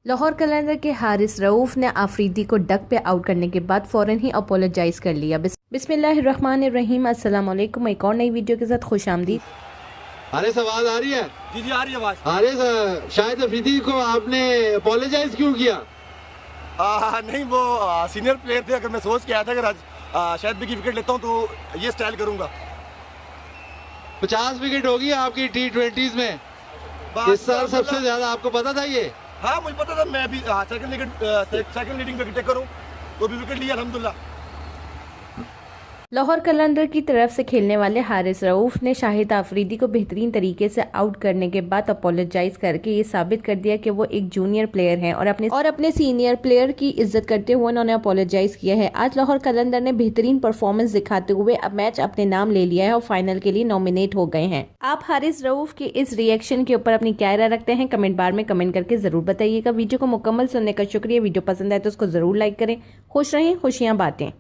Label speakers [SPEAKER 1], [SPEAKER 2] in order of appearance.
[SPEAKER 1] लाहौर कलंदर के हारिस रऊफ ने आफरीदी को डक पे आउट करने के बाद फौरन ही अपोलोजाइज कर लिया। बिस्मिल्लाहिर्रहमानिर्रहीम, अस्सलाम वालेकुम। एक और नई वीडियो के साथ खुश आमदीद।
[SPEAKER 2] हारिस, आवाज आ रही है?
[SPEAKER 3] जी आ रही है आवाज।
[SPEAKER 2] हारिस, शाहिद अफरीदी को आपने अपोलोजाइज क्यों किया?
[SPEAKER 3] नहीं, वो सीनियर प्लेयर थे। अगर मैं सोच के आया था अगर आज शायद भी की विकेट लेता हूँ तो ये स्टाइल करूंगा।
[SPEAKER 2] 50 विकेट होगी आपकी T20s में इस साल सबसे ज्यादा, आपको पता था ये?
[SPEAKER 3] हाँ, मुझे पता था। मैं भी सेकंड लीडिंग पे विकेट करूँ तो भी विकेट लिया अल्हम्दुलिल्लाह।
[SPEAKER 1] लाहौर कलंदर की तरफ से खेलने वाले हारिस रऊफ ने शाहिद आफरीदी को बेहतरीन तरीके से आउट करने के बाद अपोलोजाइज करके ये साबित कर दिया कि वो एक जूनियर प्लेयर हैं और अपने सीनियर प्लेयर की इज्जत करते हुए उन्होंने अपोलोजाइज किया है। आज लाहौर कलंदर ने बेहतरीन परफॉर्मेंस दिखाते हुए अब मैच अपने नाम ले लिया है और फाइनल के लिए नॉमिनेट हो गए हैं। आप हारिस रऊफ के इस रिएक्शन के ऊपर अपनी क्या राय रखते हैं? कमेंट बार में कमेंट करके जरूर बताइएगा। वीडियो को मुकम्मल सुनने का शुक्रिया। वीडियो पसंद आए तो उसको जरूर लाइक करें। खुश रहें, खुशियां बांटें।